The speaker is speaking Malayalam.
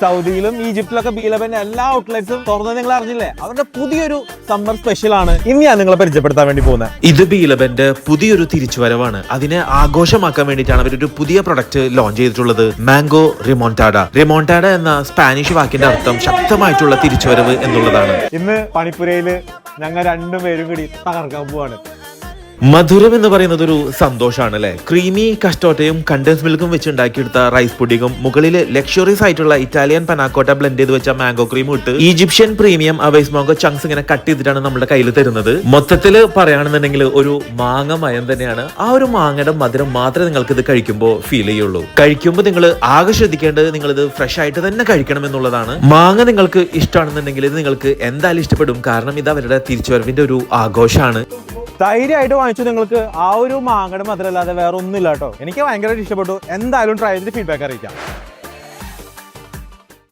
സൗദിയിലും ഈജിപ്തിലൊക്കെ ബീലബന്റെ എല്ലാ ഔട്ട്ലെറ്റ്സും തുറന്നത് നിങ്ങൾ അറിഞ്ഞില്ലേ? അവരുടെ പുതിയൊരു സമ്മർ സ്പെഷ്യൽ ആണ് ഇന്ന് ഞാൻ നിങ്ങളെ പരിചയപ്പെടുത്താൻ വേണ്ടി പോകുന്നത്. ഇത് ബീലബന്റെ പുതിയൊരു തിരിച്ചുവരവാണ്. അതിനെ ആഘോഷമാക്കാൻ വേണ്ടിയിട്ടാണ് അവരൊരു പുതിയ പ്രൊഡക്റ്റ് ലോഞ്ച് ചെയ്തിട്ടുള്ളത്. മാംഗോ റിമോണ്ടാഡ. റിമോണ്ടാഡ എന്ന സ്പാനിഷ് വാക്കിന്റെ അർത്ഥം ശക്തമായിട്ടുള്ള തിരിച്ചുവരവ് എന്നുള്ളതാണ്. ഇന്ന് പണിപ്പുരയില് ഞങ്ങൾ രണ്ടുപേരും കൂടി തകർക്കാൻ പോവാണ്. മധുരം എന്ന് പറയുന്നത് ഒരു സന്തോഷമാണ് അല്ലെ. ക്രീമി കസ്റ്റോട്ടയും കണ്ടൻസ് മിൽക്കും വെച്ച് ഉണ്ടാക്കിയെടുത്ത റൈസ് പുഡിങ്ങും മുകളിൽ ലക്ഷറീസ് ആയിട്ടുള്ള ഇറ്റാലിയൻ പനാക്കോട്ട ബ്ലെൻഡ് ചെയ്ത് വെച്ച മാംഗോ ക്രീമും ഇട്ട് ഈജിപ്ഷ്യൻ പ്രീമിയം അവൈസ് മാംഗോ ചങ്ക്സ് ഇങ്ങനെ കട്ട് ചെയ്തിട്ടാണ് നമ്മുടെ കയ്യിൽ തരുന്നത്. മൊത്തത്തിൽ പറയുകയാണെന്നുണ്ടെങ്കിൽ ഒരു മാങ്ങ മയം തന്നെയാണ്. ആ ഒരു മാങ്ങയുടെ മധുരം മാത്രമേ നിങ്ങൾക്ക് ഇത് കഴിക്കുമ്പോൾ ഫീൽ ചെയ്യുള്ളൂ. കഴിക്കുമ്പോൾ നിങ്ങൾ ആകെ ശ്രദ്ധിക്കേണ്ടത് നിങ്ങൾ ഇത് ഫ്രഷ് ആയിട്ട് തന്നെ കഴിക്കണം എന്നുള്ളതാണ്. മാങ്ങ നിങ്ങൾക്ക് ഇഷ്ടമാണെന്നുണ്ടെങ്കിൽ ഇത് നിങ്ങൾക്ക് എന്തായാലും ഇഷ്ടപ്പെടും. കാരണം ഇത് അവരുടെ തിരിച്ചുവരവിന്റെ ഒരു ആഘോഷമാണ്. ധൈര്യമായിട്ട് വാങ്ങിച്ചു. നിങ്ങൾക്ക് ആ ഒരു മാങ്ങയുടെ മധുരമല്ലാതെ വേറെ ഒന്നുമില്ല കേട്ടോ. എനിക്ക് ഭയങ്കരമായിട്ട് ഇഷ്ടപ്പെട്ടു. എന്തായാലും ട്രൈ ചെയ്തിട്ട് ഫീഡ്ബാക്ക് അറിയിക്കാം.